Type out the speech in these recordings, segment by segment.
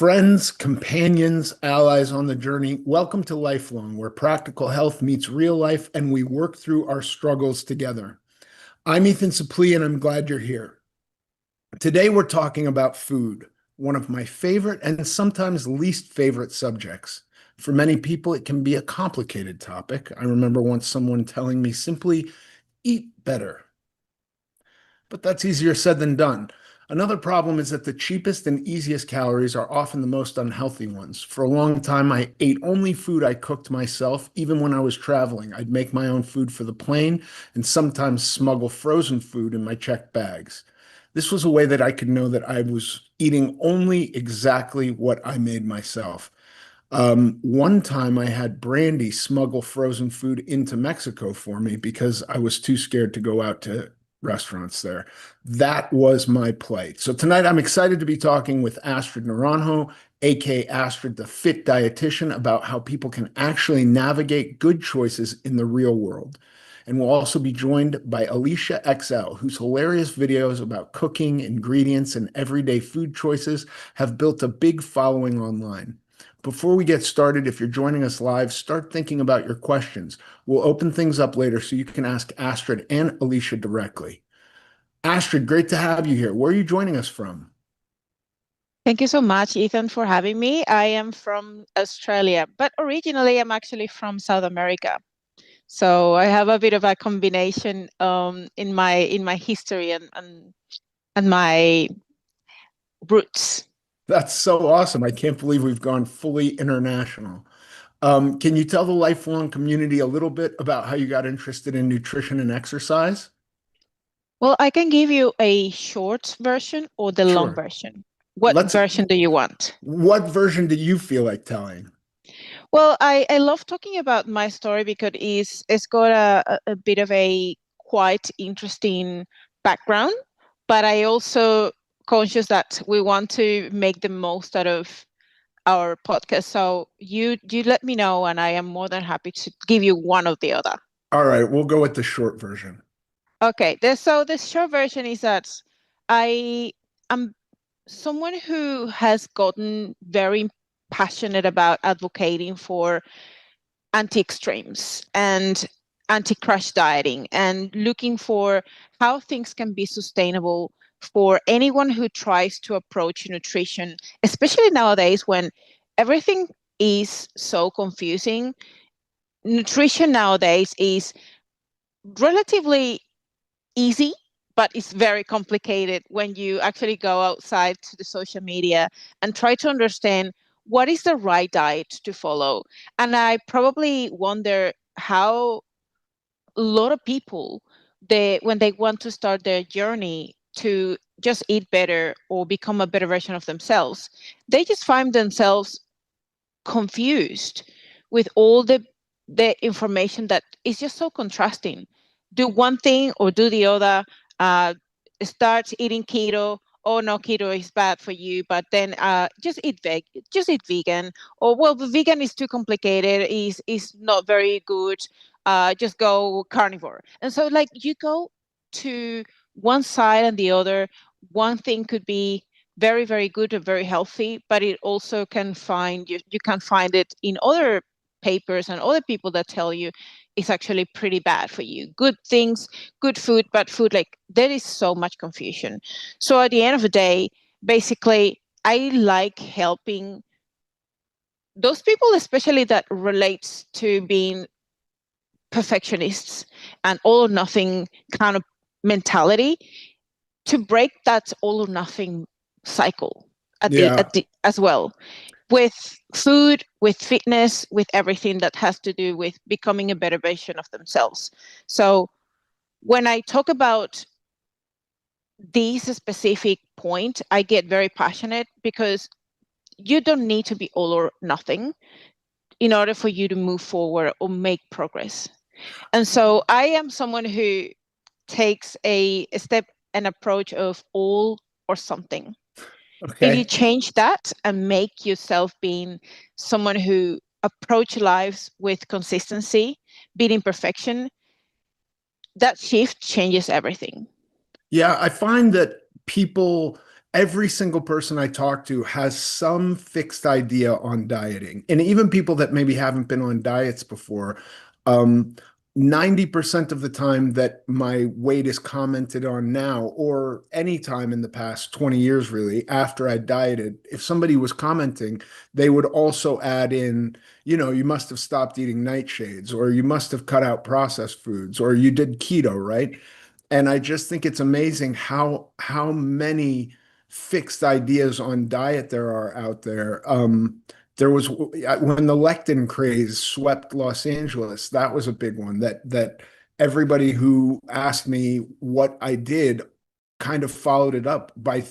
Friends, companions, allies on the journey, welcome to LifeLONG, where practical health meets real life and we work through our struggles together. I'm Ethan Suplee and I'm glad you're here. Today we're talking about food, one of my favorite and sometimes least favorite subjects. For many people, it can be a complicated topic. I remember once someone telling me simply, eat better. But that's easier said than done. Another problem is that the cheapest and easiest calories are often the most unhealthy ones. For a long time, I ate only food I cooked myself, even when I was traveling. I'd make my own food for the plane and sometimes smuggle frozen food in my checked bags. This was a way that I could know that I was eating only exactly what I made myself. One time I had Brandy smuggle frozen food into Mexico for me because I was too scared to go out to restaurants there. That was my plight. So tonight I'm excited to be talking with Astrid Naranjo, aka Astrid, the Fit Dietitian, about how people can actually navigate good choices in the real world. And we'll also be joined by Alicia XL, whose hilarious videos about cooking, ingredients, and everyday food choices have built a big following online. Before we get started, if you're joining us live, start thinking about your questions. We'll open things up later so you can ask Astrid and Alicia directly. Astrid, great to have you here. Where are you joining us from? Thank you so much, Ethan, for having me. I am from Australia, but originally I'm actually from South America. So I have a bit of a combination in my history and my roots. That's so awesome. I can't believe we've gone fully international. Can you tell the lifelong community a little bit about how you got interested in nutrition and exercise? Well, I can give you a short version or the long Sure. version. What Let's, version do you want? what version do you feel like telling? Well, I love talking about my story because it's got a bit of a quite interesting background, but I also conscious that we want to make the most out of our podcast. So you let me know, and I am more than happy to give you one or the other. All right, we'll go with the short version. Okay, so the short version is that I am someone who has gotten very passionate about advocating for anti-extremes and anti-crash dieting and looking for how things can be sustainable for anyone who tries to approach nutrition, especially nowadays when everything is so confusing. Nutrition nowadays is relatively easy, but it's very complicated when you actually go outside to the social media and try to understand what is the right diet to follow. And I probably wonder how a lot of people, when they want to start their journey to just eat better or become a better version of themselves, they just find themselves confused with all the information that is just so contrasting. Do one thing or do the other. Uh, Start eating keto. Oh no, keto is bad for you. But then just eat vegan. Or well, the vegan is too complicated. Is not very good. Just go carnivore. And so like you go to one side and the other. One thing could be very, very good and very healthy, but it also you can find it in other papers and other people that tell you it's actually pretty bad for you. Good things, good food, but food, like there is so much confusion. So at the end of the day, basically, I like helping those people, especially that relates to being perfectionists and all or nothing kind of mentality, to break that all or nothing cycle Yeah, as well, with food, with fitness, with everything that has to do with becoming a better version of themselves. So when I talk about this specific point, I get very passionate because you don't need to be all or nothing in order for you to move forward or make progress. And so I am someone who takes a step, an approach of all or something. If you okay. change that and make yourself being someone who approach lives with consistency, beating perfection, that shift changes everything. Yeah, I find that people every single person I talk to has some fixed idea on dieting. And even people that maybe haven't been on diets before, um, 90% of the time that my weight is commented on now, or any time in the past 20 years, really, after I dieted, if somebody was commenting, they would also add in, you must have stopped eating nightshades, or you must have cut out processed foods, or you did keto, right? And I just think it's amazing how many fixed ideas on diet there are out there. There was when the lectin craze swept Los Angeles, that was a big one that everybody who asked me what I did kind of followed it up by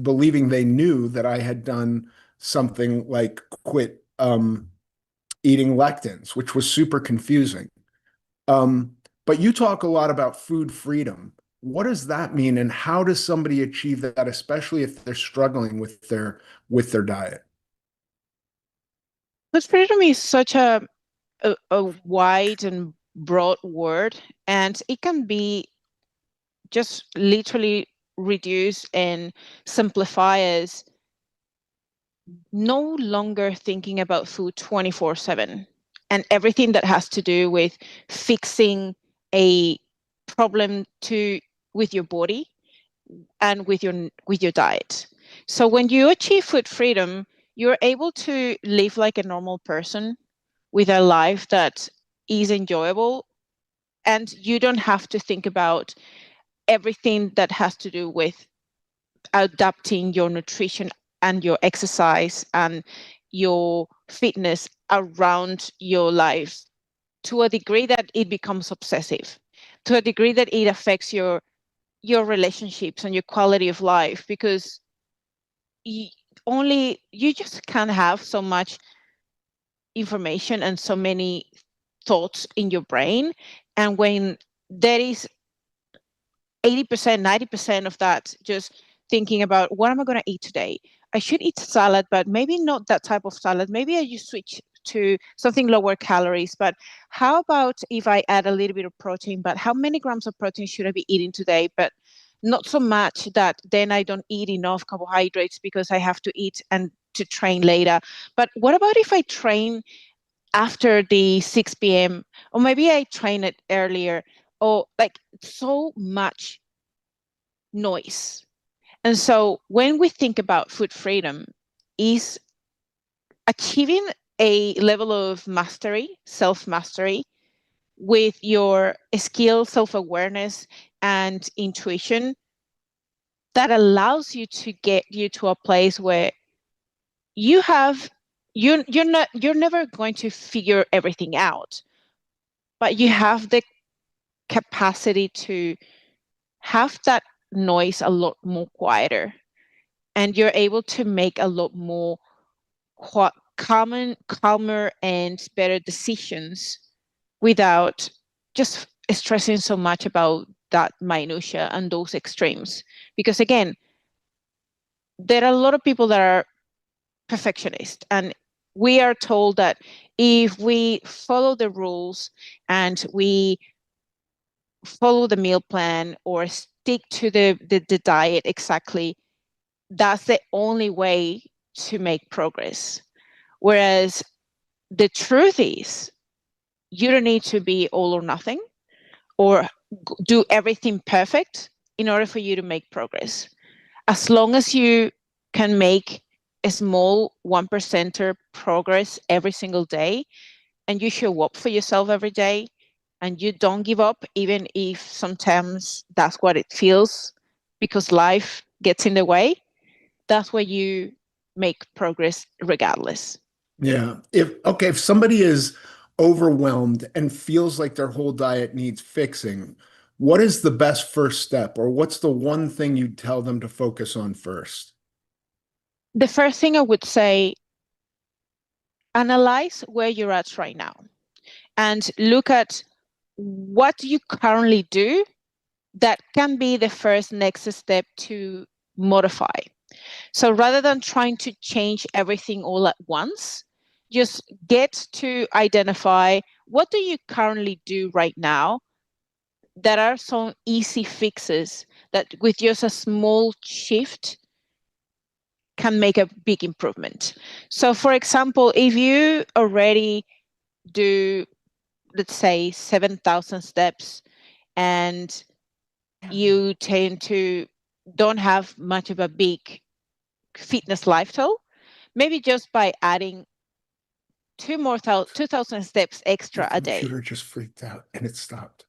believing they knew that I had done something like quit eating lectins, which was super confusing. Um, but you talk a lot about food freedom. What does that mean, and how does somebody achieve that, especially if they're struggling with their diet? Food freedom is such a wide and broad word, and it can be just literally reduced and simplify as no longer thinking about food 24/7 and everything that has to do with fixing a problem with your body and with your diet. So when you achieve food freedom, you're able to live like a normal person with a life that is enjoyable, and you don't have to think about everything that has to do with adapting your nutrition and your exercise and your fitness around your life to a degree that it becomes obsessive, to a degree that it affects your relationships and your quality of life, because you, you just can't have so much information and so many thoughts in your brain. And when there is 80%, 90% of that just thinking about what am I going to eat today? I should eat salad, but maybe not that type of salad. Maybe I just switch to something lower calories. But how about if I add a little bit of protein? But how many grams of protein should I be eating today? But not so much that then I don't eat enough carbohydrates because I have to eat and to train later. But what about if I train after the 6 p.m. or maybe I train it earlier, or like so much noise. And so when we think about food freedom, is achieving a level of mastery, self-mastery with your skill, self-awareness, and intuition that allows you to get you to a place where you have you're never going to figure everything out, but you have the capacity to have that noise a lot more quieter, and you're able to make a lot more calmer and better decisions without just stressing so much about that minutia and those extremes. Because again, there are a lot of people that are perfectionist, and we are told that if we follow the rules and we follow the meal plan or stick to the diet exactly, that's the only way to make progress. Whereas the truth is, you don't need to be all or nothing or do everything perfect in order for you to make progress. As long as you can make a small 1%er progress every single day, and you show up for yourself every day, and you don't give up, even if sometimes that's what it feels because life gets in the way, that's where you make progress regardless. Yeah. If somebody is overwhelmed and feels like their whole diet needs fixing, what is the best first step, or what's the one thing you'd tell them to focus on first? The first thing I would say, analyze where you're at right now and look at what you currently do that can be the first next step to modify. So rather than trying to change everything all at once, just get to identify what do you currently do right now that are some easy fixes that with just a small shift can make a big improvement. So for example, if you already do, let's say 7,000 steps, and you tend to don't have much of a big fitness lifestyle, maybe just by adding 2,000 steps extra a day. The computer just freaked out and it stopped.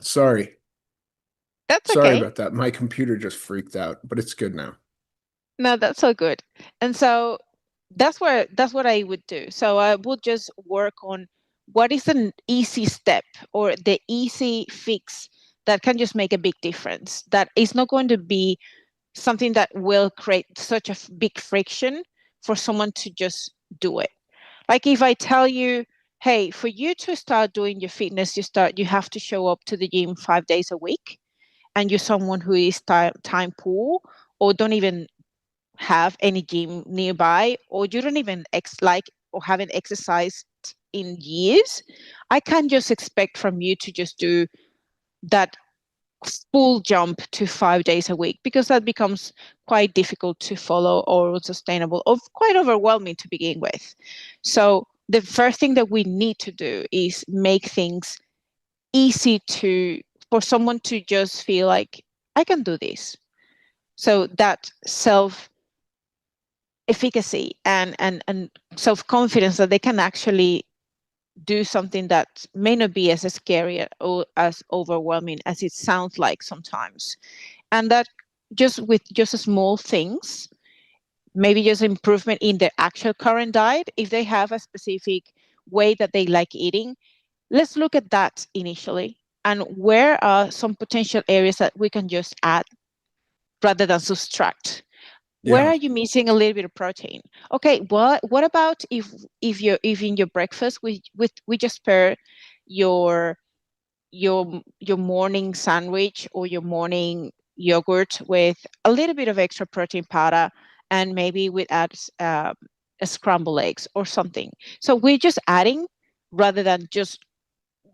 Sorry. That's Sorry okay. about that. My computer just freaked out, but it's good now. No, that's so good. And so that's what I would do. So I would just work on what is an easy step or the easy fix that can just make a big difference. That is not going to be something that will create such a big friction for someone to just do it. Like if I tell you, hey, for you to start doing your fitness, you have to show up to the gym 5 days a week, and you're someone who is time poor or don't even have any gym nearby, or you don't even or haven't exercised in years, I can't just expect from you to just do that full jump to 5 days a week, because that becomes quite difficult to follow or sustainable or quite overwhelming to begin with. So the first thing that we need to do is make things easy for someone to just feel like I can do this. So that self-efficacy and self-confidence that they can actually do something that may not be as scary or as overwhelming as it sounds like sometimes. And that just with just small things, maybe just improvement in their actual current diet, if they have a specific way that they like eating, let's look at that initially. And where are some potential areas that we can just add rather than subtract? Where Yeah. are you missing a little bit of protein? Okay, what about if in your breakfast we just pair your morning sandwich or your morning yogurt with a little bit of extra protein powder, and maybe we add a scrambled eggs or something. So we're just adding rather than just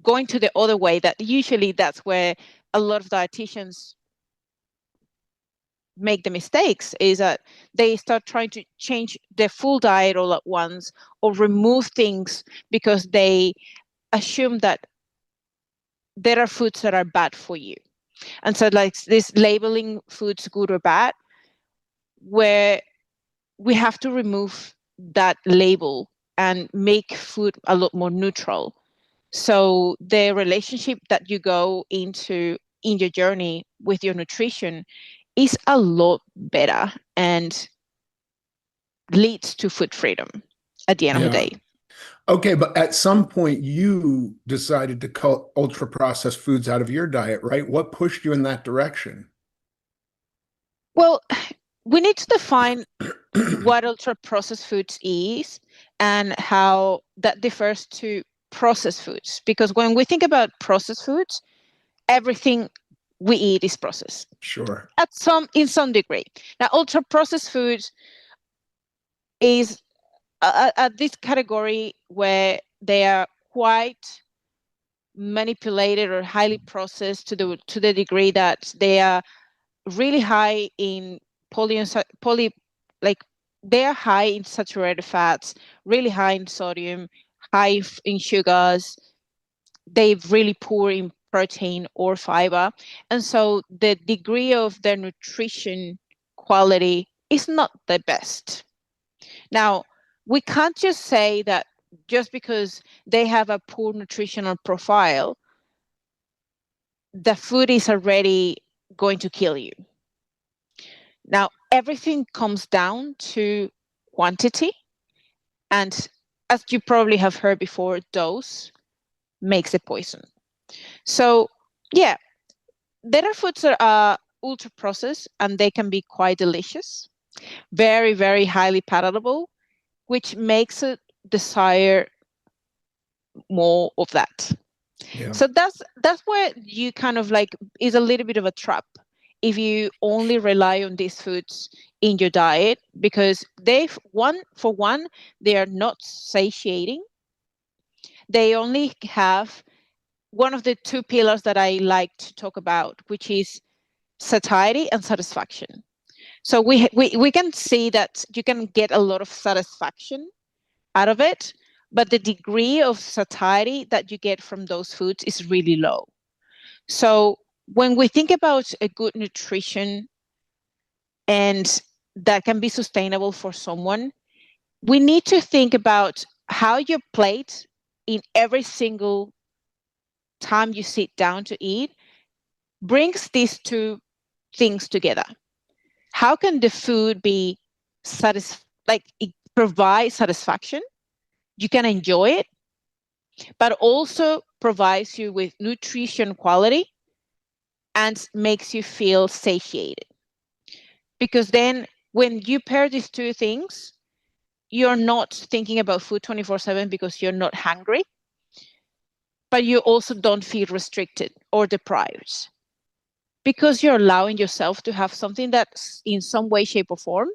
going to the other way, that usually that's where a lot of dietitians make the mistakes, is that they start trying to change their full diet all at once or remove things because they assume that there are foods that are bad for you. And so like this labeling foods good or bad, where we have to remove that label and make food a lot more neutral. So the relationship that you go into in your journey with your nutrition is a lot better and leads to food freedom at the end of the Yeah. day. Okay, but at some point you decided to cut ultra processed foods out of your diet, right? What pushed you in that direction? Well, we need to define what ultra processed foods is and how that differs to processed foods. Because when we think about processed foods, everything we eat is processed Sure. in some degree. Now, ultra processed foods is at this category where they are quite manipulated or highly processed to the degree that they are really high in like they are high in saturated fats, really high in sodium, high in sugars. They're really poor in protein or fiber, and so the degree of their nutrition quality is not the best. Now, we can't just say that just because they have a poor nutritional profile, the food is already going to kill you. Now, everything comes down to quantity. And as you probably have heard before, dose makes a poison. So, yeah, there are foods that are ultra processed and they can be quite delicious, very, very highly palatable, which makes it desire more of that. Yeah. So that's where you kind of like is a little bit of a trap if you only rely on these foods in your diet, because they are not satiating, they only have one of the two pillars that I like to talk about, which is satiety and satisfaction. So we can see that you can get a lot of satisfaction out of it, but the degree of satiety that you get from those foods is really low. So when we think about a good nutrition and that can be sustainable for someone, we need to think about how your plate in every single time you sit down to eat brings these two things together. How can the food be like it provides satisfaction? You can enjoy it, but also provides you with nutrition quality and makes you feel satiated. Because then when you pair these two things, you're not thinking about food 24/7 because you're not hungry, but you also don't feel restricted or deprived because you're allowing yourself to have something that in some way, shape, or form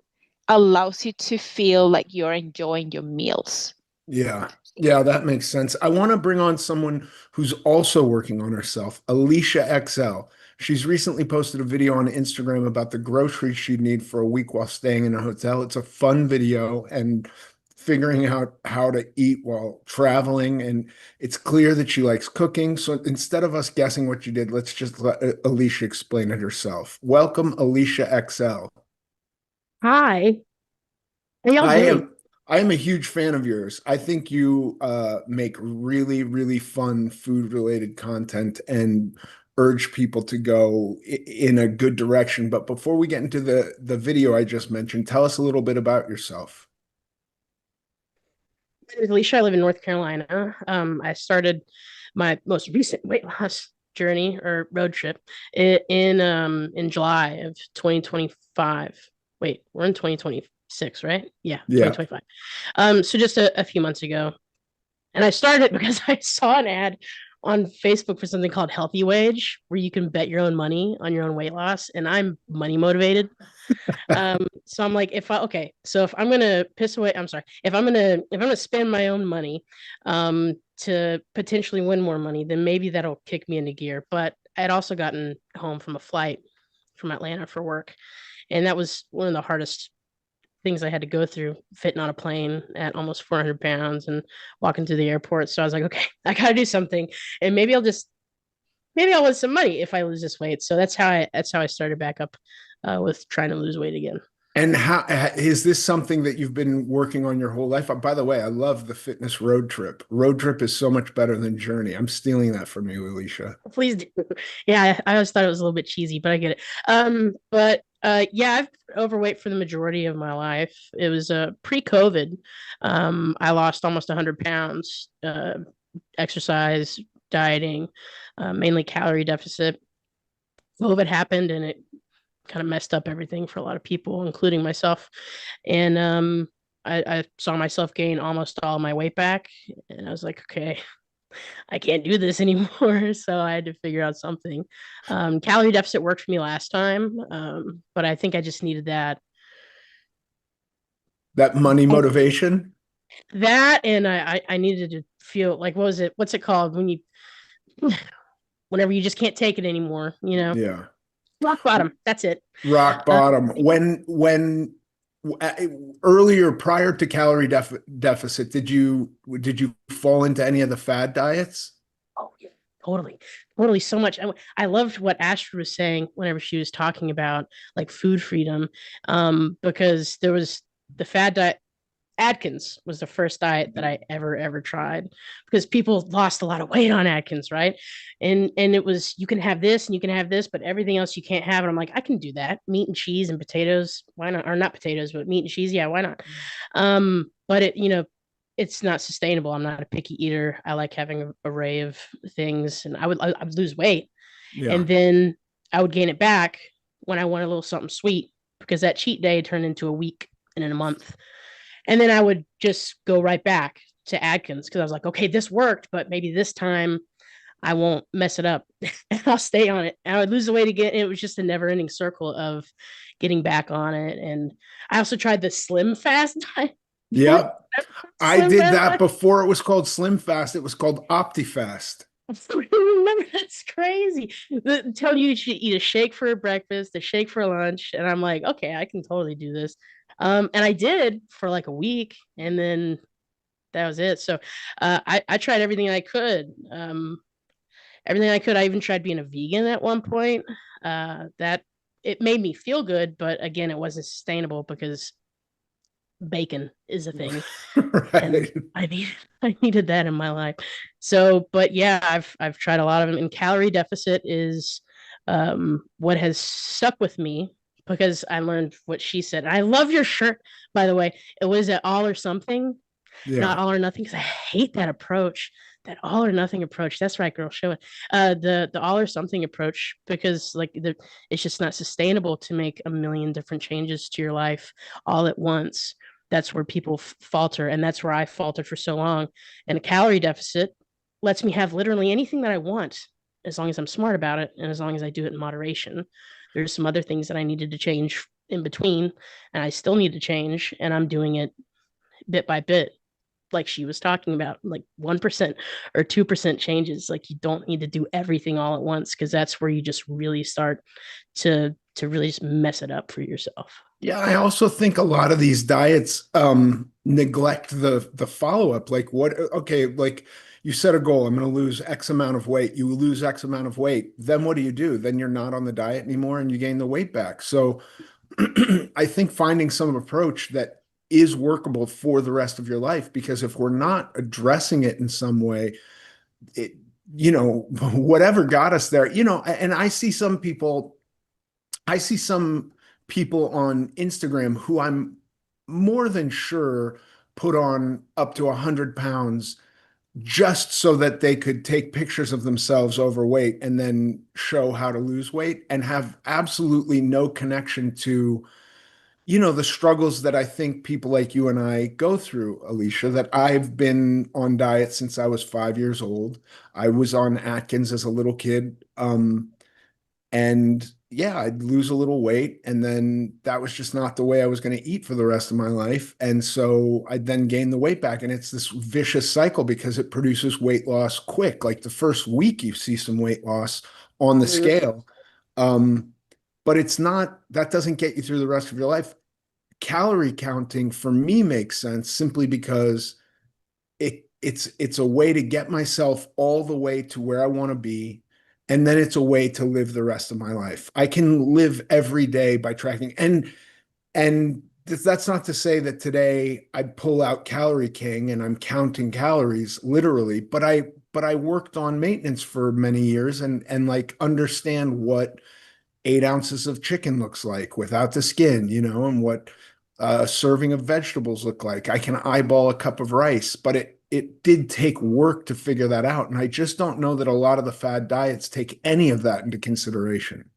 allows you to feel like you're enjoying your meals. Yeah. Yeah, that makes sense. I want to bring on someone who's also working on herself, Alicia XL. She's recently posted a video on Instagram about the groceries she'd need for a week while staying in a hotel. It's a fun video and figuring out how to eat while traveling. And it's clear that she likes cooking. So instead of us guessing what you did, let's just let Alicia explain it herself. Welcome, Alicia XL. Hi, how y'all I doing? am I am a huge fan of yours. I think you make really, really fun food related content and urge people to go in a good direction. But before we get into the video I just mentioned, tell us a little bit about yourself. My name is Alicia. I live in North Carolina. I started my most recent weight loss journey or road trip in July of 2025. Wait, we're in 2026, right? Yeah, Yeah. 2025. So just a few months ago. And I started because I saw an ad on Facebook for something called Healthy Wage, where you can bet your own money on your own weight loss. And I'm money motivated. So I'm like, if I'm gonna piss away, I'm sorry, if I'm gonna spend my own money, to potentially win more money, then maybe that'll kick me into gear. But I'd also gotten home from a flight from Atlanta for work, and that was one of the hardest things I had to go through, fitting on a plane at almost 400 pounds and walking through the airport. So I was like, okay, I gotta do something, and maybe I'll win some money if I lose this weight. So that's how I started back up with trying to lose weight again. And how is this something that you've been working on your whole life? By the way, I love the fitness road trip. Road trip is so much better than journey. I'm stealing that from you, Alicia. Please do. Yeah, I always thought it was a little bit cheesy, but I get it. But yeah, I've been overweight for the majority of my life. It was pre-COVID. I lost almost 100 pounds. Exercise, dieting, mainly calorie deficit. COVID happened, and it kind of messed up everything for a lot of people, including myself. And I saw myself gain almost all my weight back, and I was like, okay, I can't do this anymore. So I had to figure out something. Calorie deficit worked for me last time, but I think I just needed That money motivation? that, and I needed to feel like, what was it? What's it called when you whenever you just can't take it anymore? Yeah. Rock bottom. That's it. Rock Uh, bottom. When uh, earlier prior to calorie deficit, did you fall into any of the fad diets? oh yeah, totally, totally. So much. I loved what Astrid was saying whenever she was talking about like food freedom, because there was the fad diet. Atkins was the first diet that I ever tried because people lost a lot of weight on Atkins, right? And it was, you can have this and you can have this, but everything else you can't have. And I'm like, I can do that. Meat and cheese and potatoes, why not? Or not potatoes, but meat and cheese, yeah, why not? But it's not sustainable. I'm not a picky eater. I like having an array of things, and I would lose weight, Yeah. and then I would gain it back when I want a little something sweet, because that cheat day turned into a week and in a month. And then I would just go right back to Atkins because I was like, okay, this worked, but maybe this time I won't mess it up and I'll stay on it. And I would lose the weight again. And it was just a never ending circle of getting back on it. And I also tried the slim fast diet. Yeah. I Slim did Fast. that before it was called Slim Fast. It was called OptiFast. I remember, that's crazy. Tell you should eat a shake for breakfast, a shake for lunch, and I'm like, okay, I can totally do this. And I did for like a week, and then that was it. So, I tried everything I could. Everything I could. I even tried being a vegan at one point. That it made me feel good, but again, it wasn't sustainable because bacon is a thing, and Right. I needed that in my life. So, but yeah, I've tried a lot of them, and calorie deficit is what has stuck with me because I learned what she said. I love your shirt, by the way. It was at all or something, not Yeah. all or nothing, because I hate that approach. That all or nothing approach. That's right, girl. Show it. The all or something approach, because like it's just not sustainable to make a million different changes to your life all at once. That's where people falter, and that's where I faltered for so long. And a calorie deficit lets me have literally anything that I want, as long as I'm smart about it and as long as I do it in moderation. There's some other things that I needed to change in between, and I still need to change, and I'm doing it bit by bit, like she was talking about, like 1% or 2% changes. Like you don't need to do everything all at once, because that's where you just really start to really just mess it up for yourself. Yeah, I also think a lot of these diets neglect the follow-up. Like what, okay, like you set a goal, I'm going to lose X amount of weight. You lose X amount of weight. Then what do? Then you're not on the diet anymore and you gain the weight back. So I think finding some approach that is workable for the rest of your life, because if we're not addressing it in some way, it, whatever got us there, and I see some people on Instagram who I'm more than sure put on up to 100 pounds just so that they could take pictures of themselves overweight and then show how to lose weight, and have absolutely no connection to, the struggles that I think people like you and I go through, Alicia, that I've been on diet since I was 5 years old. I was on Atkins as a little kid. And yeah, I'd lose a little weight, and then that was just not the way I was going to eat for the rest of my life. And so I'd then gain the weight back. And it's this vicious cycle because it produces weight loss quick. Like the first week, you see some weight loss on the scale. Um, but that doesn't get you through the rest of your life. Calorie counting for me makes sense simply because it's a way to get myself all the way to where I want to be. And then it's a way to live the rest of my life. I can live every day by tracking. And that's not to say that today I'd pull out Calorie King and I'm counting calories literally, but I worked on maintenance for many years and like understand what 8 ounces of chicken looks like without the skin, and what a serving of vegetables look like. I can eyeball a cup of rice, but it did take work to figure that out. And I just don't know that a lot of the fad diets take any of that into consideration.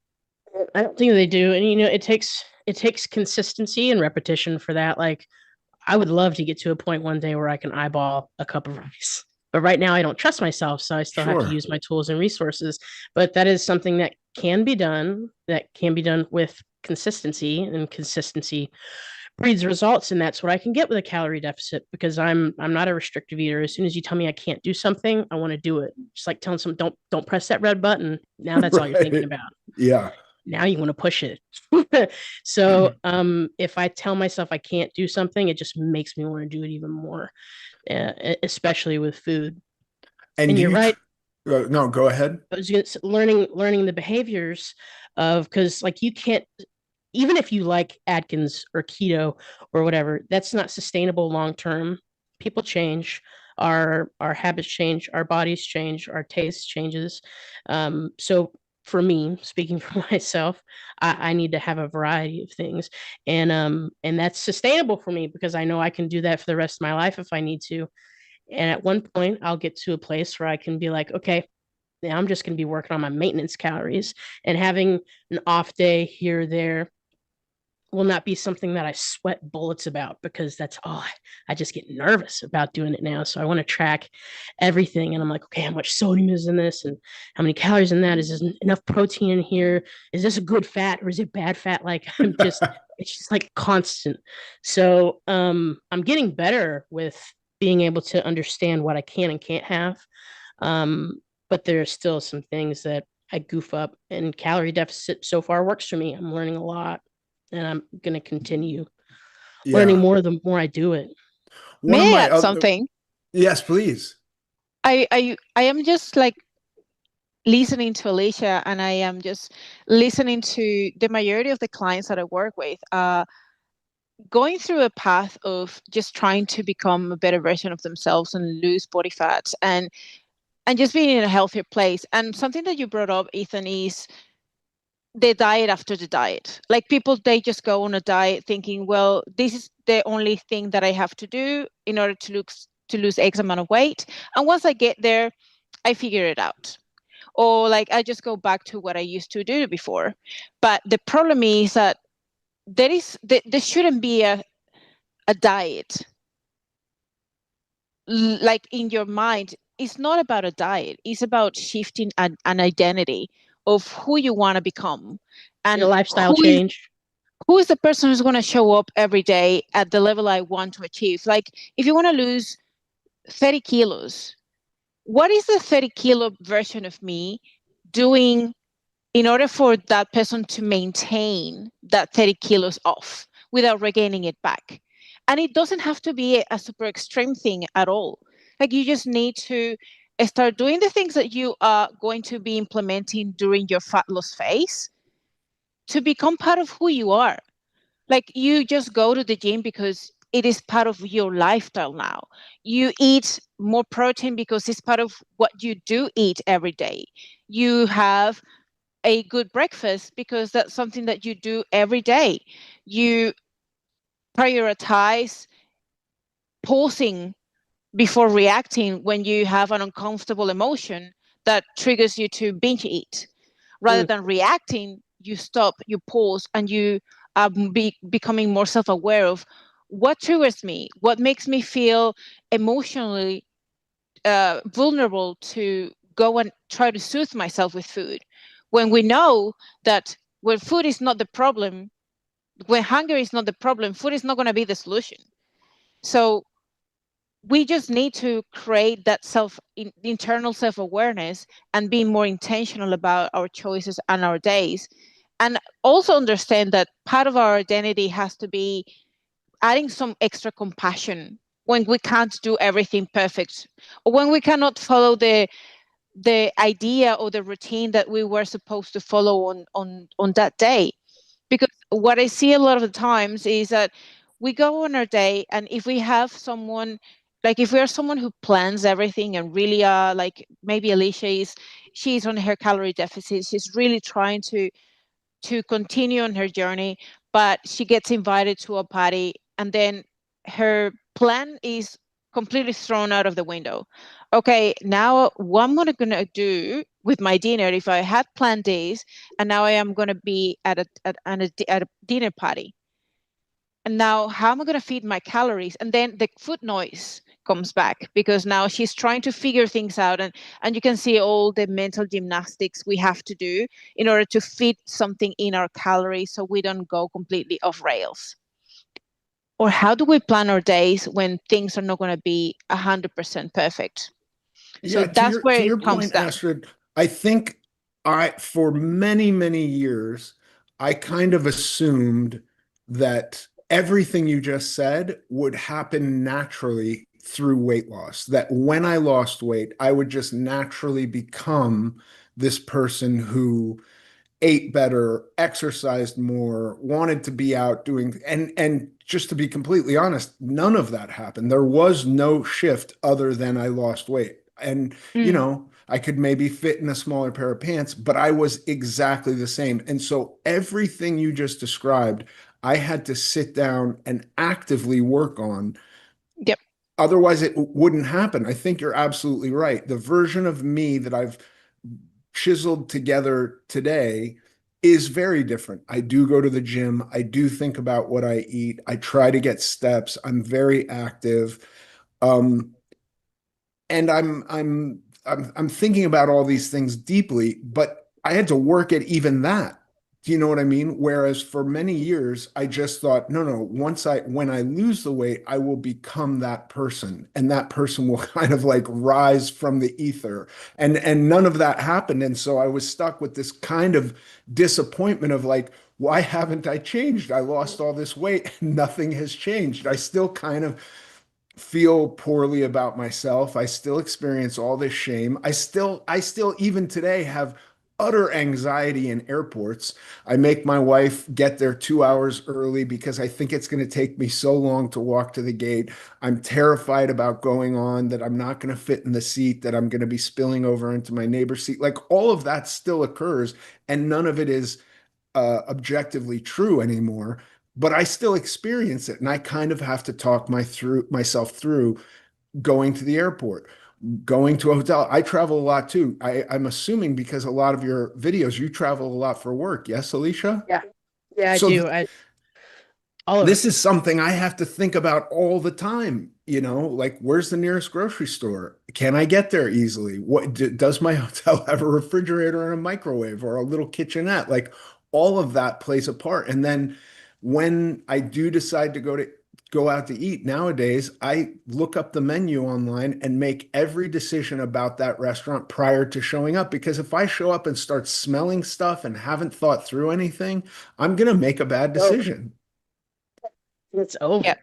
I don't think they do. And it takes consistency and repetition for that. Like I would love to get to a point one day where I can eyeball a cup of rice. But right now I don't trust myself, so I still have to Sure. use my tools and resources. But that is something that can be done with consistency, and consistency breeds results, and that's what I can get with a calorie deficit, because I'm not a restrictive eater. As soon as you tell me I can't do something, I want to do it. Just like telling someone don't press that red button. Now that's all you're thinking Right. about. Yeah. Now you want to push it. So if I tell myself I can't do something, it just makes me want to do it even more, especially with food. And And do you're you, right. no, go ahead. I was learning the behaviors of, because like you can't, even if you like Atkins or keto or whatever, that's not sustainable long term. People change, our habits change, our bodies change, our taste changes. So for me, speaking for myself, I need to have a variety of things, and that's sustainable for me because I know I can do that for the rest of my life if I need to. And at one point, I'll get to a place where I can be like, okay, now I'm just going to be working on my maintenance calories, and having an off day here or there will not be something that I sweat bullets about, because that's all I just get nervous about doing it now. So I want to track everything. And I'm like, okay, how much sodium is in this? And how many calories in that? Is there enough protein in here? Is this a good fat or is it bad fat? Like I'm just it's just like constant. So I'm getting better with being able to understand what I can and can't have. But there are still some things that I goof up, and calorie deficit so far works for me. I'm learning a lot, and I'm going to continue learning Yeah. more the more I do it. One of May I my add other, something? yes, please. I am just like listening to Alicia, and I am just listening to the majority of the clients that I work with, going through a path of just trying to become a better version of themselves and lose body fats and just being in a healthier place. And something that you brought up, Ethan, is the diet after the diet. Like people, they just go on a diet thinking, well, this is the only thing that I have to do in order to lose X amount of weight. And once I get there, I figure it out. Or like I just go back to what I used to do before. But the problem is that there shouldn't be a diet like in your mind. It's not about a diet. It's about shifting an identity of who you want to become Your and lifestyle change. who is the person who's going to show up every day at the level I want to achieve. Like if you want to lose 30 kilos, what is the 30-kilo version of me doing in order for that person to maintain that 30 kilos off without regaining it back? And it doesn't have to be a super extreme thing at all. Like you just need to start doing the things that you are going to be implementing during your fat loss phase to become part of who you are. Like you just go to the gym because it is part of your lifestyle now. You eat more protein because it's part of what you do eat every day. You have a good breakfast because that's something that you do every day. You prioritize pausing before reacting when you have an uncomfortable emotion that triggers you to binge eat. Rather than reacting, you stop, you pause, and you are becoming more self-aware of what triggers me, what makes me feel emotionally vulnerable to go and try to soothe myself with food. When we know that when food is not the problem, when hunger is not the problem, food is not going to be the solution. So we just need to create that internal self-awareness and be more intentional about our choices and our days, and also understand that part of our identity has to be adding some extra compassion when we can't do everything perfect, or when we cannot follow the idea or the routine that we were supposed to follow on that day. Because what I see a lot of the times is that we go on our day, and if we have someone, like if we are someone who plans everything and really like maybe Alicia is, she's on her calorie deficit, she's really trying to continue on her journey, but she gets invited to a party and then her plan is completely thrown out of the window. Okay, now what am I going to do with my dinner if I had planned this and now I am going to be at a dinner party? And now how am I going to feed my calories? And then the food noise comes back because now she's trying to figure things out, and you can see all the mental gymnastics we have to do in order to fit something in our calories so we don't go completely off rails. Or how do we plan our days when things are not going to be 100% perfect? So Yeah, that's to where your it comes point, down. Astrid, I think for many, many years, I kind of assumed that everything you just said would happen naturally through weight loss. That when I lost weight, I would just naturally become this person who ate better, exercised more, wanted to be out doing, and just to be completely honest, none of that happened. There was no shift other than I lost weight. And Mm. I could maybe fit in a smaller pair of pants, but I was exactly the same. And so everything you just described, I had to sit down and actively work on. Yep. Otherwise, it wouldn't happen. I think you're absolutely right. The version of me that I've chiseled together today is very different. I do go to the gym. I do think about what I eat. I try to get steps. I'm very active. Um, and I'm thinking about all these things deeply, but I had to work at even that Do you know what I mean? Whereas for many years, I just thought, no, no, when I lose the weight, I will become that person, and that person will kind of like rise from the ether. And none of that happened. And so I was stuck with this kind of disappointment of like, why haven't I changed? I lost all this weight and nothing has changed. I still kind of feel poorly about myself. I still experience all this shame. I still even today have utter anxiety in airports. I make my wife get there 2 hours early because I think it's going to take me so long to walk to the gate. I'm terrified about going on, that I'm not going to fit in the seat, that I'm going to be spilling over into my neighbor's seat. Like all of that still occurs, and none of it is objectively true anymore, but I still experience it. And I kind of have to talk myself through going to the airport, going to a hotel. I travel a lot too. I'm assuming because a lot of your videos, you travel a lot for work. Yes, Alicia? Yeah. Yeah, I So do. All of it. this is something I have to think about all the time. Like where's the nearest grocery store? Can I get there easily? Does my hotel have a refrigerator and a microwave or a little kitchenette? Like all of that plays a part. And then when I do decide to go out to eat nowadays, I look up the menu online and make every decision about that restaurant prior to showing up. Because if I show up and start smelling stuff and haven't thought through anything, I'm gonna make a bad decision. It's over. Yeah.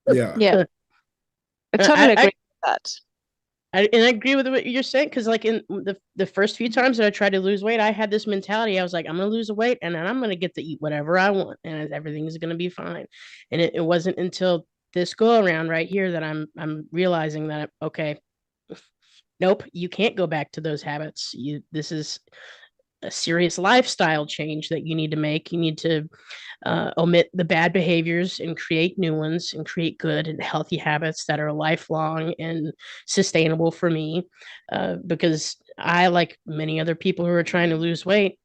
Yeah. Yeah. I I- totally I- agree with that. And I agree with what you're saying, because like in the first few times that I tried to lose weight, I had this mentality. I was like, I'm gonna lose the weight and then I'm gonna get to eat whatever I want and everything is gonna be fine. And it wasn't until this go around right here that I'm realizing that okay, nope, you can't go back to those habits. This is a serious lifestyle change that you need to make. You need to omit the bad behaviors and create new ones and create good and healthy habits that are lifelong and sustainable for me. Because I, like many other people who are trying to lose weight,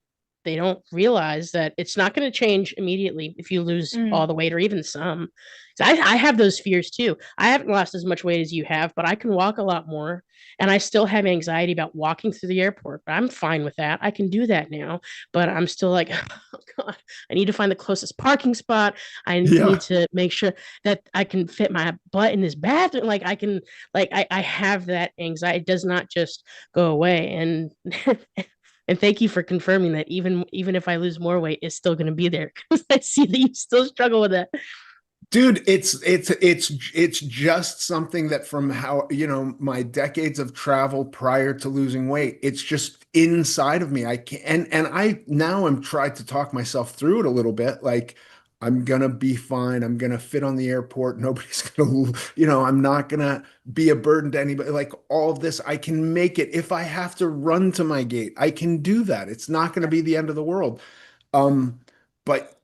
they don't realize that it's not going to change immediately if you lose all the weight or even some. I have those fears too. I haven't lost as much weight as you have, but I can walk a lot more. And I still have anxiety about walking through the airport, but I'm fine with that. I can do that now. But I'm still like, oh God, I need to find the closest parking spot. I Yeah. need to make sure that I can fit my butt in this bathroom. Like I can, like I have that anxiety. It does not just go away. And and thank you for confirming that even if I lose more weight, it's still going to be there, because I see that you still struggle with that. Dude, it's just something that from how, my decades of travel prior to losing weight, it's just inside of me. I can't, and I now am trying to talk myself through it a little bit. Like I'm gonna be fine. I'm gonna fit on the airport. Nobody's gonna, I'm not gonna be a burden to anybody. Like all of this, I can make it. If I have to run to my gate, I can do that. It's not gonna be the end of the world. Um, but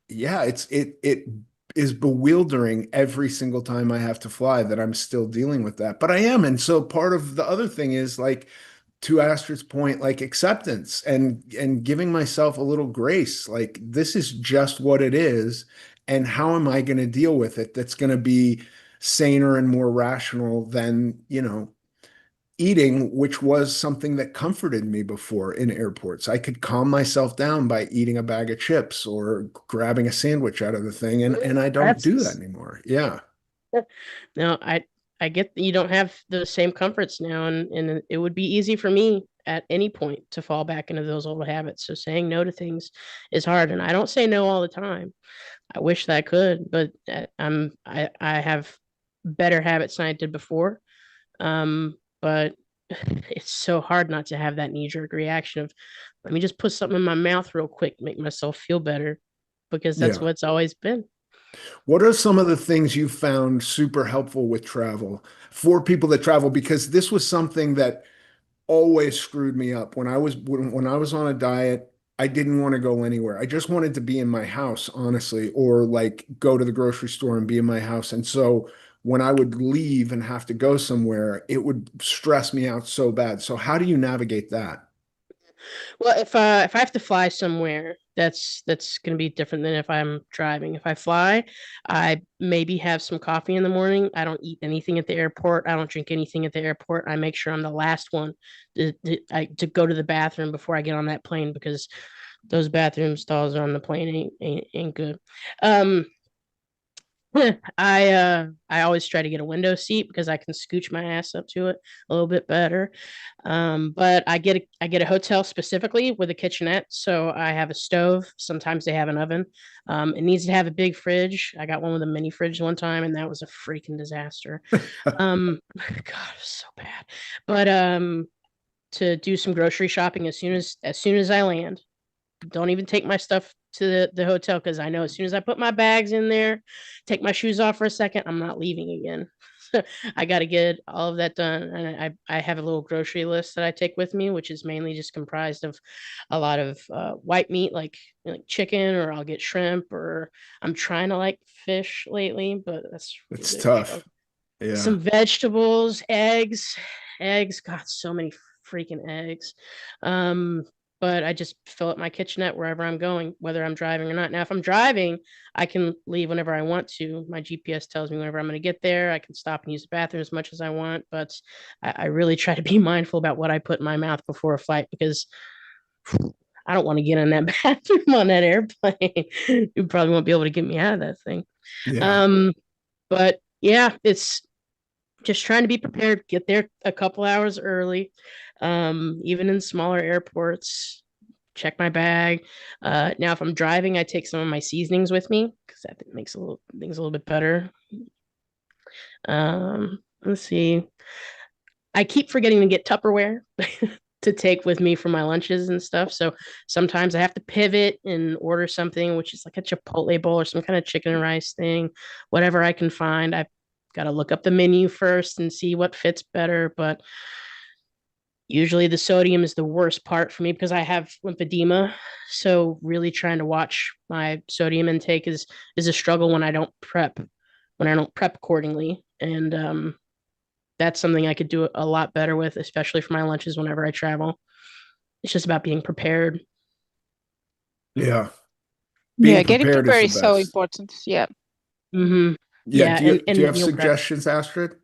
yeah, it is bewildering every single time I have to fly that I'm still dealing with that. But I am. And so part of the other thing is like, to Astrid's point, like acceptance and giving myself a little grace. Like this is just what it is. And how am I going to deal with it that's going to be saner and more rational than, eating, which was something that comforted me before in airports. I could calm myself down by eating a bag of chips or grabbing a sandwich out of the thing, and I don't do that anymore. Yeah. No, I get that you don't have the same comforts now, and it would be easy for me at any point to fall back into those old habits. So saying no to things is hard, and I don't say no all the time. I wish that I could, but I have better habits than I did before. But it's so hard not to have that knee-jerk reaction of, let me just put something in my mouth real quick, make myself feel better, because that's Yeah. what it's always been. What are some of the things you found super helpful with travel for people that travel? Because this was something that always screwed me up when I was on a diet. I didn't want to go anywhere. I just wanted to be in my house, honestly, or like go to the grocery store and be in my house. And so when I would leave and have to go somewhere, it would stress me out so bad. So how do you navigate that? Well, if I have to fly somewhere, that's going to be different than if I'm driving. If I fly, I maybe have some coffee in the morning. I don't eat anything at the airport. I don't drink anything at the airport. I make sure I'm the last one to go to the bathroom before I get on that plane, because those bathroom stalls on the plane ain't good. I always try to get a window seat because I can scooch my ass up to it a little bit better. But I get a hotel specifically with a kitchenette, so I have a stove. Sometimes they have an oven. It needs to have a big fridge. I got one with a mini fridge one time, and that was a freaking disaster. God, it was so bad. But to do some grocery shopping as soon as I land. Don't even take my stuff to the hotel because I know as soon as I put my bags in there, take my shoes off for a second, I'm not leaving again. I got to get all of that done. And I have a little grocery list that I take with me, which is mainly just comprised of a lot of white meat, like chicken, or I'll get shrimp, or I'm trying to like fish lately, but that's It's really tough. Yeah. some vegetables, eggs. Got so many freaking eggs. But I just fill up my kitchenette wherever I'm going, whether I'm driving or not. Now, if I'm driving, I can leave whenever I want to. My GPS tells me whenever I'm going to get there. I can stop and use the bathroom as much as I want. But I really try to be mindful about what I put in my mouth before a flight because I don't want to get in that bathroom on that airplane. You probably won't be able to get me out of that thing. Yeah. But yeah, it's just trying to be prepared, get there a couple hours early. Even in smaller airports, check my bag. Now, if I'm driving, I take some of my seasonings with me because that makes things a little bit better. Let's see. I keep forgetting to get Tupperware to take with me for my lunches and stuff. So sometimes I have to pivot and order something, which is like a Chipotle bowl or some kind of chicken and rice thing, whatever I can find. I've got to look up the menu first and see what fits better. But usually the sodium is the worst part for me because I have lymphedema. So really trying to watch my sodium intake is a struggle when I don't prep accordingly. And that's something I could do a lot better with, especially for my lunches whenever I travel. It's just about being prepared. Yeah. Being Getting prepared is prepared the is so best. important. Yeah. Mm-hmm. Yeah. Do And you have meal prep. suggestions, Astrid?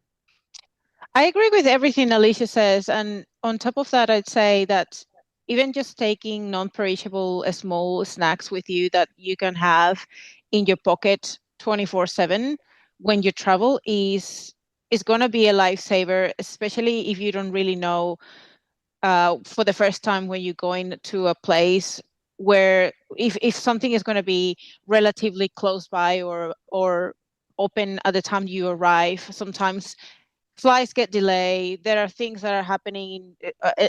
I agree with everything Alicia says. And on top of that, I'd say that even just taking non-perishable small snacks with you that you can have in your pocket 24/7 when you travel is going to be a lifesaver, especially if you don't really know for the first time when you're going to a place where if something is going to be relatively close by or open at the time you arrive. Sometimes flights get delayed. There are things that are happening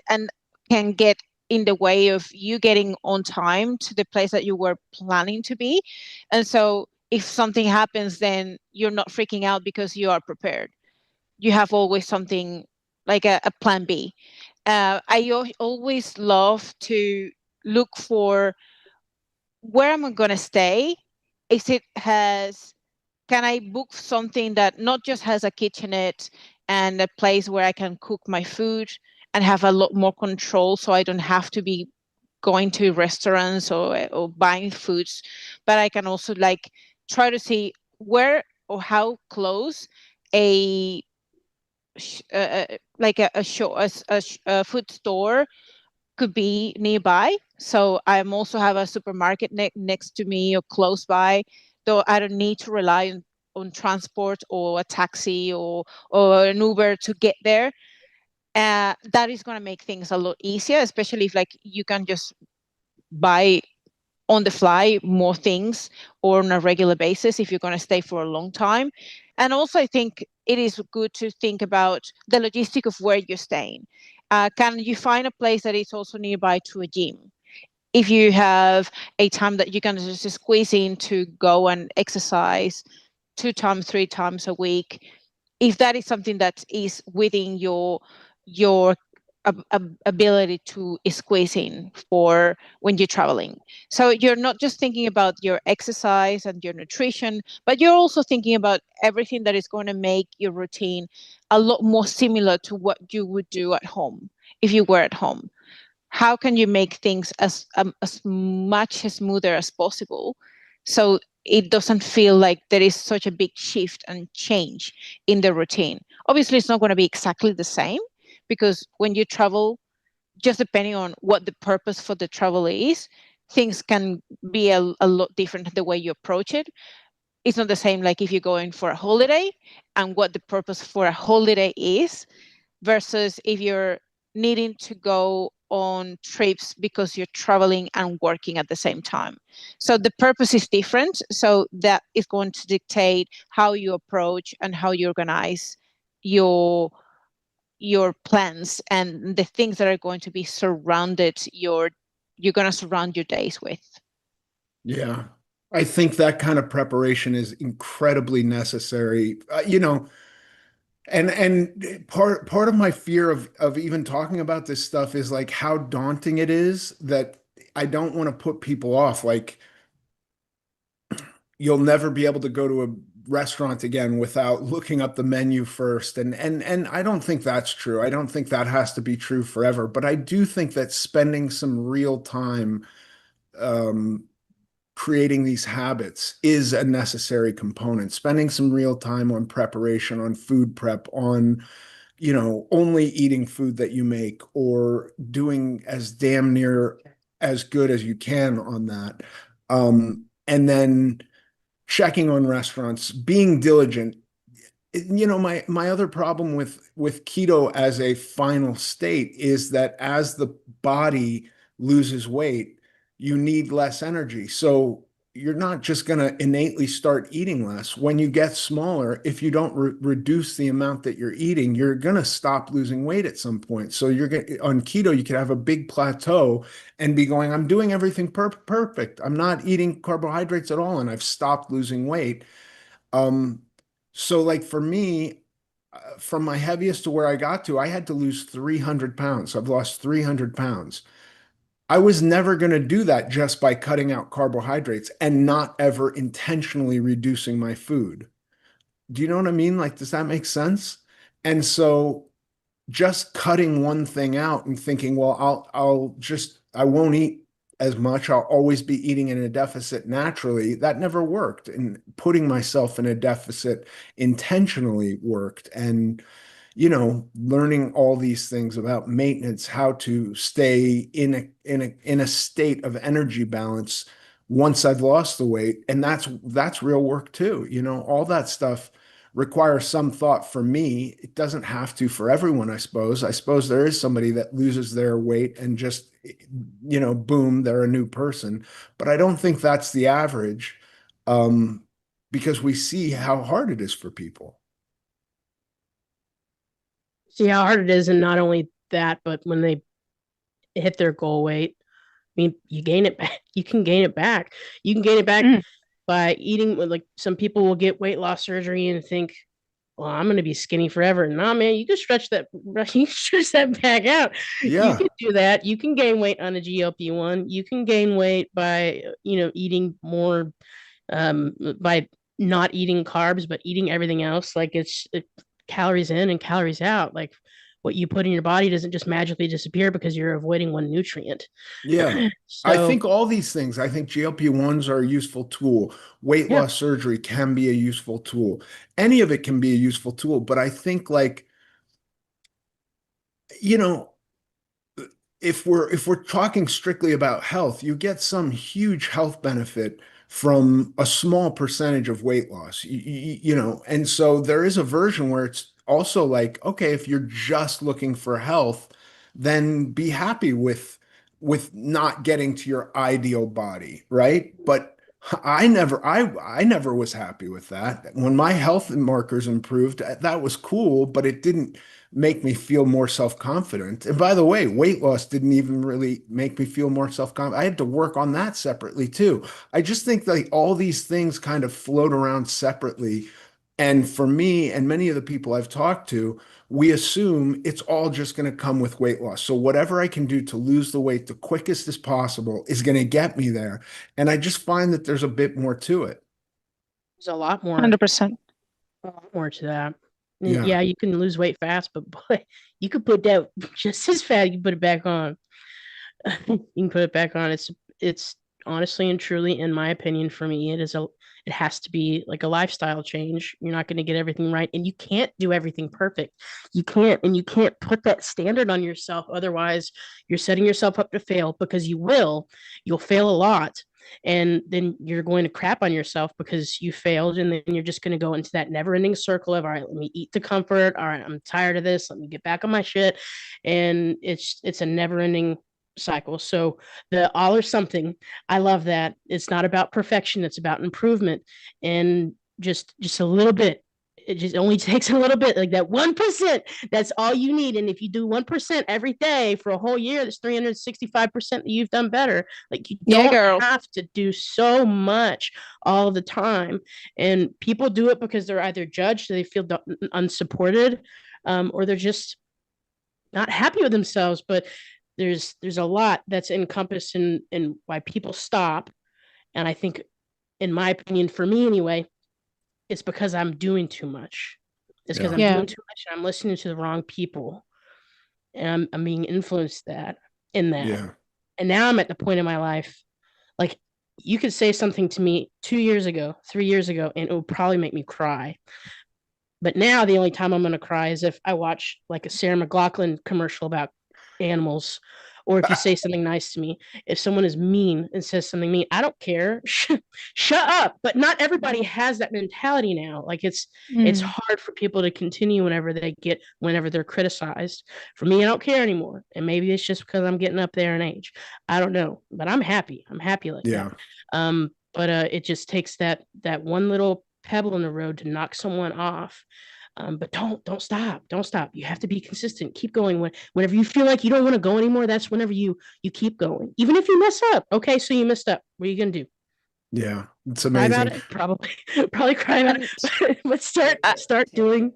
and can get in the way of you getting on time to the place that you were planning to be. And so if something happens, then you're not freaking out because you are prepared. You have always something like a plan B. I always love to look for where am I going to stay? Is it has Can I book something that not just has a kitchenette and a place where I can cook my food and have a lot more control so I don't have to be going to restaurants or buying foods, but I can also like try to see where or how close a like a food store could be nearby. So I'm also have a supermarket next to me or close by, though I don't need to rely on transport or a taxi or an Uber to get there. That is going to make things a lot easier, especially if like you can just buy on the fly more things or on a regular basis if you're going to stay for a long time. And also I think it is good to think about the logistic of where you're staying. Can you find a place that is also nearby to a gym? If you have a time that you can just squeeze in to go and exercise 2 times, 3 times a week, if that is something that is within your ability to squeeze in for when you're traveling. So you're not just thinking about your exercise and your nutrition, but you're also thinking about everything that is going to make your routine a lot more similar to what you would do at home if you were at home. How can you make things as much smoother as possible so it doesn't feel like there is such a big shift and change in the routine? Obviously, it's not going to be exactly the same because when you travel, just depending on what the purpose for the travel is, things can be a lot different the way you approach it. It's not the same like if you're going for a holiday and what the purpose for a holiday is versus if you're needing to go on trips because you're traveling and working at the same time. So the purpose is different. So that is going to dictate how you approach and how you organize your plans and the things that are going to be you're going to surround your days with. Yeah. I think that kind of preparation is incredibly necessary. And part of my fear of even talking about this stuff is like how daunting it is that I don't want to put people off. Like you'll never be able to go to a restaurant again without looking up the menu first. And I don't think that's true. I don't think that has to be true forever. But I do think that spending some real time um, creating these habits is a necessary component. Spending some real time on preparation, on food prep, on only eating food that you make or doing as damn near as good as you can on that. And then checking on restaurants, being diligent. My other problem with keto as a final state is that as the body loses weight, you need less energy. So you're not just going to innately start eating less. When you get smaller, if you don't reduce the amount that you're eating, you're going to stop losing weight at some point. So on keto, you could have a big plateau and be going, I'm doing everything perfect. I'm not eating carbohydrates at all, and I've stopped losing weight. So like for me, from my heaviest to where I got to, I had to lose 300 pounds. I've lost 300 pounds. I was never going to do that just by cutting out carbohydrates and not ever intentionally reducing my food. Do you know what I mean? Like, does that make sense? And so just cutting one thing out and thinking, well, I won't eat as much. I'll always be eating in a deficit naturally. That never worked. And putting myself in a deficit intentionally worked. And learning all these things about maintenance, how to stay in a state of energy balance once I've lost the weight. And that's real work too. All that stuff requires some thought for me. It doesn't have to for everyone, I suppose. I suppose there is somebody that loses their weight and just, boom, they're a new person. But I don't think that's the average, because we see how hard it is for people. See how hard it is, and not only that, but when they hit their goal weight, I mean, you gain it back. You can gain it back. You can gain it back by eating. Like some people will get weight loss surgery and think, "Well, I'm going to be skinny forever." Nah, man, you can stretch that. You can stretch that back out. Yeah. You can do that. You can gain weight on a GLP-1. You can gain weight by eating more, by not eating carbs but eating everything else. Like it's calories in and calories out. Like what you put in your body doesn't just magically disappear because you're avoiding one nutrient. Yeah. I think all these things, I think GLP-1s are a useful tool. Weight loss surgery can be a useful tool. Any of it can be a useful tool, but I think like, if we're talking strictly about health, you get some huge health benefit from a small percentage of weight loss. And so there is a version where it's also like, okay, if you're just looking for health, then be happy with not getting to your ideal body, right? But I never was happy with that. When my health markers improved, that was cool, but it didn't make me feel more self-confident. And by the way, weight loss didn't even really make me feel more self-confident. I had to work on that separately too. I just think like all these things kind of float around separately. And for me and many of the people I've talked to, we assume it's all just going to come with weight loss. So whatever I can do to lose the weight the quickest as possible is going to get me there. And I just find that there's a bit more to it. There's a lot more. 100%. A lot more to that. Yeah. Yeah, you can lose weight fast, but boy, you could put that just as fast. You can put it back on. You can put it back on. It's honestly and truly, in my opinion, for me, It has to be like a lifestyle change. You're not going to get everything right, and you can't do everything perfect. You can't, and you can't put that standard on yourself. Otherwise, you're setting yourself up to fail, because you will. You'll fail a lot, and then you're going to crap on yourself because you failed, and then you're just going to go into that never-ending circle of, all right, let me eat the comfort, all right, I'm tired of this, let me get back on my shit. And it's a never-ending cycle. So the all or something, I love that. It's not about perfection, it's about improvement. And just a little bit, it just only takes a little bit, like that 1%. That's all you need. And if you do 1% every day for a whole year, that's 365% that you've done better. Like, you Yeah, don't girl. have to do so much all the time. And people do it because they're either judged, or they feel unsupported, or they're just not happy with themselves. But there's a lot that's encompassed in why people stop. And I think, in my opinion, for me anyway, it's because I'm doing too much. It's because I'm Yeah. doing too much, and I'm listening to the wrong people, and I'm being influenced in that. Yeah. And now I'm at the point in my life, like, you could say something to me 2 years ago, 3 years ago, and it would probably make me cry. But now the only time I'm going to cry is if I watch like a Sarah McLachlan commercial about animals, or if you say something nice to me. If someone is mean and says something mean, I don't care. Shut up. But not everybody has that mentality now. Like, it's hard for people to continue whenever they're criticized. For me, I don't care anymore. And maybe it's just because I'm getting up there in age. I don't know. But I'm happy. I'm happy like that. But it just takes that one little pebble in the road to knock someone off. But don't stop. Don't stop. You have to be consistent. Keep going. Whenever you feel like you don't want to go anymore, that's whenever you keep going. Even if you mess up. Okay, so you messed up. What are you gonna do? Yeah, it's Cry amazing. about it? Probably cry about it. But start doing.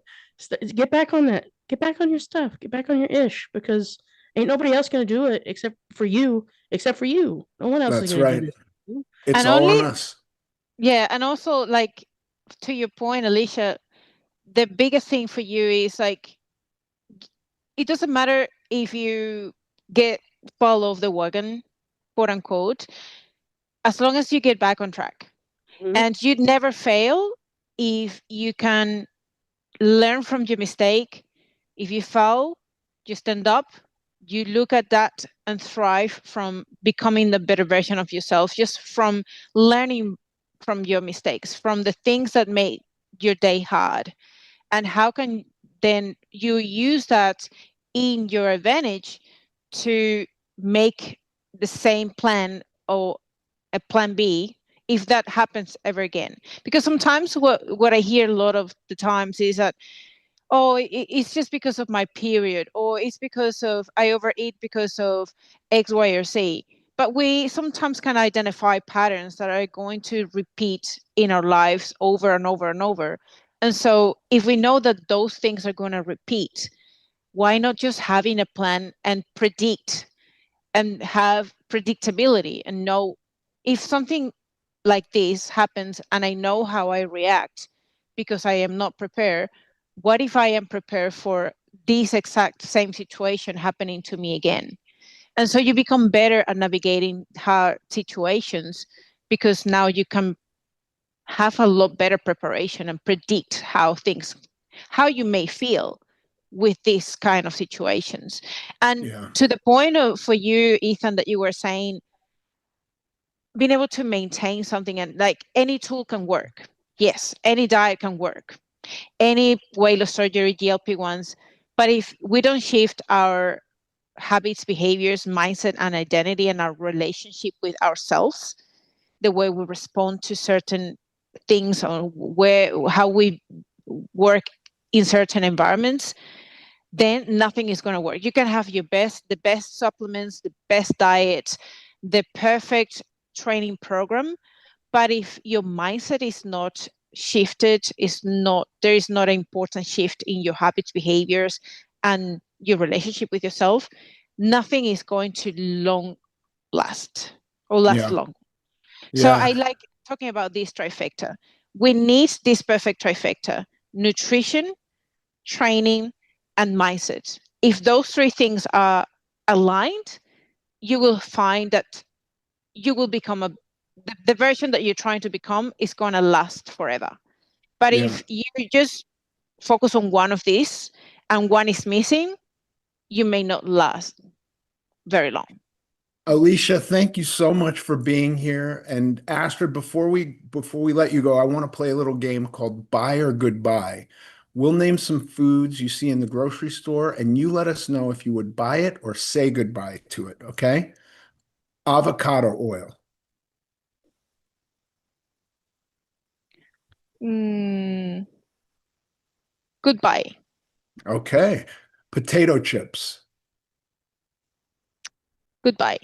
Get back on that. Get back on your stuff. Get back on your ish, because ain't nobody else gonna do it except for you. No one else is That's gonna right. do this. It's And all on only, us. yeah, and also, like, to your point, Alicia, the biggest thing for you is, like, it doesn't matter if you fall off the wagon, quote unquote, as long as you get back on track. Mhm. And you'd never fail if you can learn from your mistake. If you fall, you stand up, you look at that and thrive from becoming the better version of yourself, just from learning from your mistakes, from the things that made your day hard. And how can then you use that in your advantage to make the same plan, or a plan B, if that happens ever again? Because sometimes what I hear a lot of the times is that, oh, it's just because of my period, or it's because of I overeat because of X, Y, or Z. But we sometimes can identify patterns that are going to repeat in our lives over and over and over. And so if we know that those things are going to repeat, why not just having a plan and predict and have predictability and know if something like this happens and I know how I react because I am not prepared, what if I am prepared for this exact same situation happening to me again? And so you become better at navigating hard situations, because now you can have a lot better preparation and predict how you may feel with these kind of situations. And to the point of, for you, Ethan, that you were saying, being able to maintain something, and like any tool can work. Yes, any diet can work, any weight loss surgery, GLP-1s. But if we don't shift our habits, behaviors, mindset, and identity, and our relationship with ourselves, the way we respond to certain things, or how we work in certain environments, then nothing is going to work. You can have the best supplements, the best diet, the perfect training program, but if your mindset is not shifted, there is not an important shift in your habits, behaviors, and your relationship with yourself, nothing is going to last long. So I like talking about this trifecta. We need this perfect trifecta: nutrition, training, and mindset. If those three things are aligned, you will find that you will become a the version that you're trying to become is going to last forever. But if you just focus on one of these and one is missing, you may not last very long. Alicia, thank you so much for being here. And Astrid, before we let you go, I want to play a little game called Buy or Goodbye. We'll name some foods you see in the grocery store, and you let us know if you would buy it or say goodbye to it, okay? Avocado oil. Goodbye. Okay. Potato chips. Goodbye.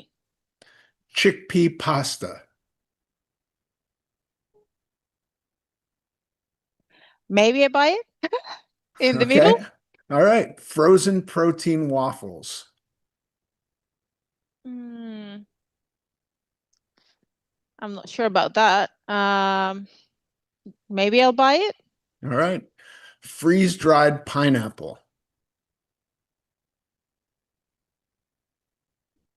Chickpea pasta. Maybe I buy it in the Okay. middle. All right. Frozen protein waffles. I'm not sure about that. Maybe I'll buy it. All right. Freeze-dried pineapple.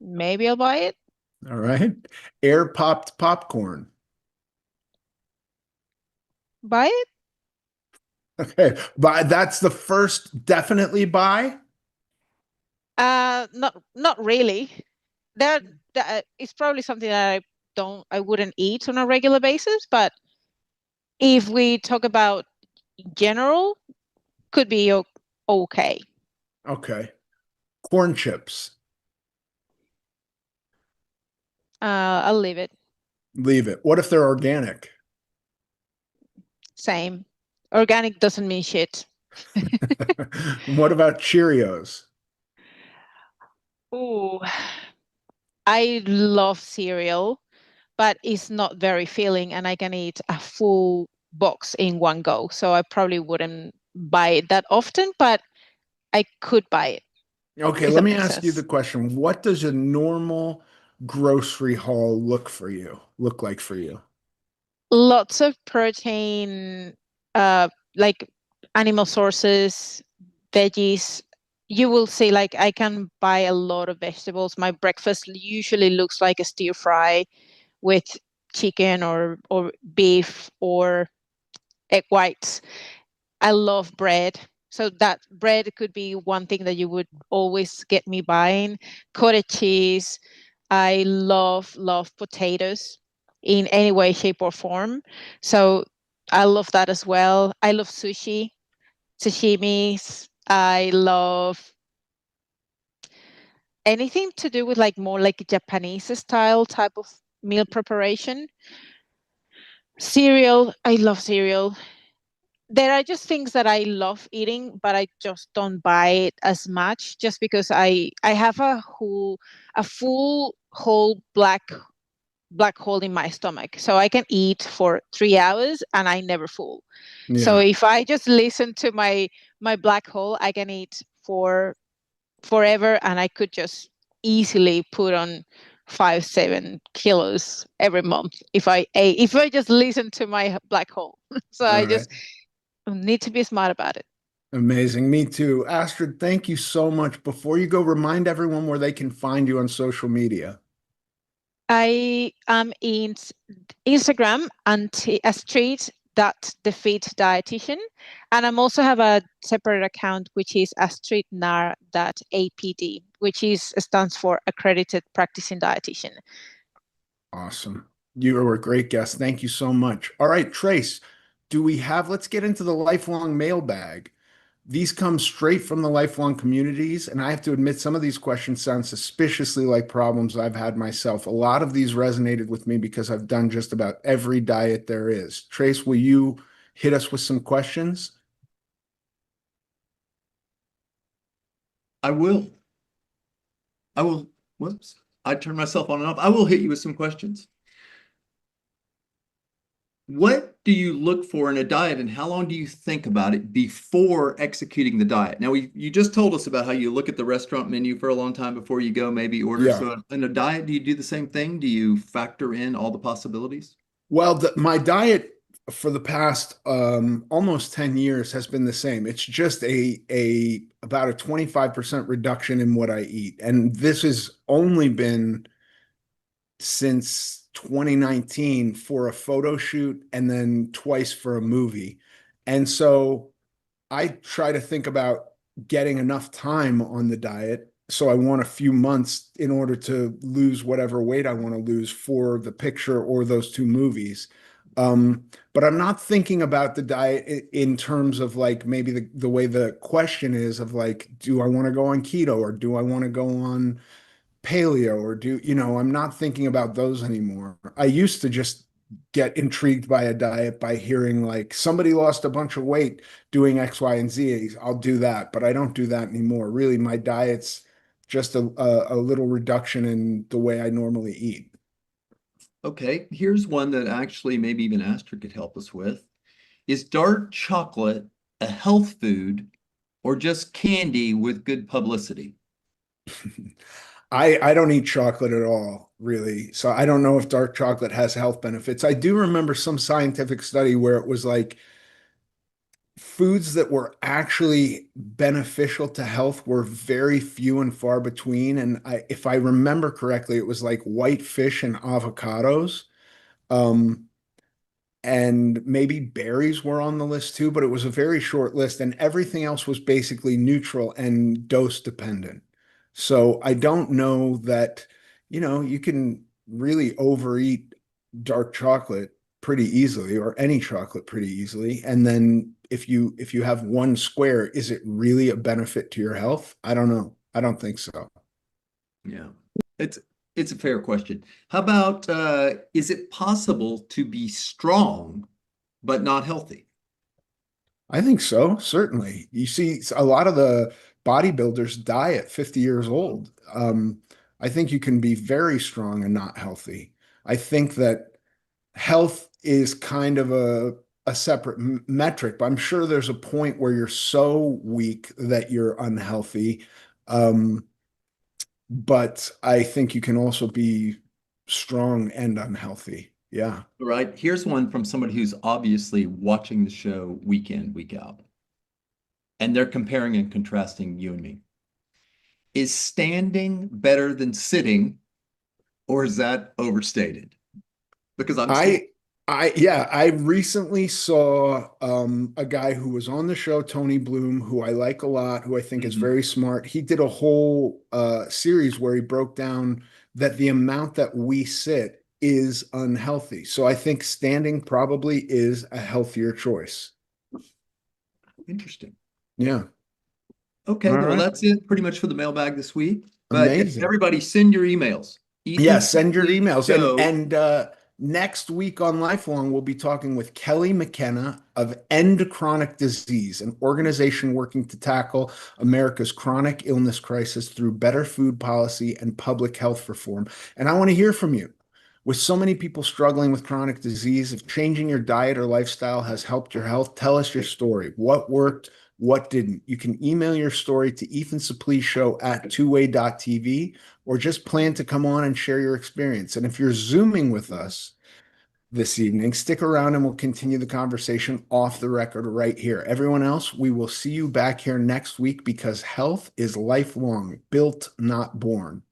Maybe I'll buy it. All right. Air-popped popcorn. Buy it. Okay. That's the first definitely buy. Not really. That is probably something that I wouldn't eat on a regular basis, but if we talk about general, could be okay. Okay. Corn chips. I'll leave it. Leave it. What if they're organic? Same. Organic doesn't mean shit. What about Cheerios? Ooh, I love cereal, but it's not very filling, and I can eat a full box in one go. So I probably wouldn't buy it that often, but I could buy it. Okay, let me ask you the question. What does a normal grocery haul look like for you? Lots of protein, like animal sources, veggies. You will see, like, I can buy a lot of vegetables. My breakfast usually looks like a stir fry with chicken or beef or egg whites. I love bread. So that bread could be one thing that you would always get me buying. Cottage cheese. I love potatoes in any way, shape, or form. So I love that as well. I love sushi, sashimis. I love anything to do with like more like Japanese style type of meal preparation. Cereal. I love cereal. There are just things that I love eating, but I just don't buy it as much just because I have a full whole black hole in my stomach. So I can eat for 3 hours and I never full. Yeah. So if I just listen to my black hole, I can eat for forever, and I could just easily put on 5-7 kilos every month if I just listen to my black hole. So I just need to be smart about it. Amazing. Me too. Astrid, thank you so much. Before you go, remind everyone where they can find you on social media. I am in Instagram Astrid.the Dietitian, and I'm also have a separate account which is AstridNar.apd, which stands for Accredited Practicing Dietitian. Awesome. You were a great guest. Thank you so much. All right, Trace, let's get into the lifelong mailbag. These come straight from the lifelong communities, and I have to admit some of these questions sound suspiciously like problems I've had myself. A lot of these resonated with me because I've done just about every diet there is. Trace, will you hit us with some questions? I will. Whoops. I turned myself on and off. I will hit you with some questions. What do you look for in a diet, and how long do you think about it before executing the diet? Now, you just told us about how you look at the restaurant menu for a long time before you go, maybe order. Yeah. So in a diet, do you do the same thing? Do you factor in all the possibilities? Well, my diet for the past almost 10 years has been the same. It's just about a 25% reduction in what I eat. And this has only been since 2019 for a photo shoot and then twice for a movie. And so I try to think about getting enough time on the diet. So I want a few months in order to lose whatever weight I want to lose for the picture or those two movies. But I'm not thinking about the diet in terms of like maybe the way the question is of like, do I want to go on keto or do I want to go on paleo or I'm not thinking about those anymore. I used to just get intrigued by a diet by hearing like somebody lost a bunch of weight doing X, Y, and Z. I'll do that, but I don't do that anymore. Really, my diet's just a little reduction in the way I normally eat. Okay, here's one that actually maybe even Astrid could help us with. Is dark chocolate a health food or just candy with good publicity? I don't eat chocolate at all, really. So I don't know if dark chocolate has health benefits. I do remember some scientific study where it was like foods that were actually beneficial to health were very few and far between. And if I remember correctly, it was like white fish and avocados. Um, and maybe berries were on the list too, but it was a very short list, and everything else was basically neutral and dose dependent. So I don't know that, you can really overeat dark chocolate pretty easily or any chocolate pretty easily. And then if you have one square, is it really a benefit to your health? I don't know. I don't think so. Yeah, it's a fair question. How about is it possible to be strong but not healthy? I think so, certainly. You see a lot of the bodybuilders die at 50 years old. I think you can be very strong and not healthy. I think that health is kind of a separate metric, but I'm sure there's a point where you're so weak that you're unhealthy. Um, but I think you can also be strong and unhealthy. Yeah. All right, here's one from somebody who's obviously watching the show week in, week out, and they're comparing and contrasting you and me. Is standing better than sitting, or is that overstated? Because I'm standing. I recently saw a guy who was on the show, Tony Bloom, who I like a lot, who I think is very smart. He did a whole series where he broke down that the amount that we sit is unhealthy. So I think standing probably is a healthier choice. Interesting. Yeah. Okay, All well, right. that's it pretty much for the mailbag this week. But Amazing. everybody send your emails. Yeah, send your emails. Show. And next week on Lifelong, we'll be talking with Kelly McKenna of End Chronic Disease, an organization working to tackle America's chronic illness crisis through better food policy and public health reform. And I want to hear from you. With so many people struggling with chronic disease, if changing your diet or lifestyle has helped your health, tell us your story. What worked? What didn't? You can email your story to Ethan Suplee Show at twoway.tv, or just plan to come on and share your experience. And if you're Zooming with us this evening, stick around and we'll continue the conversation off the record right here. Everyone else, we will see you back here next week because health is lifelong, built, not born.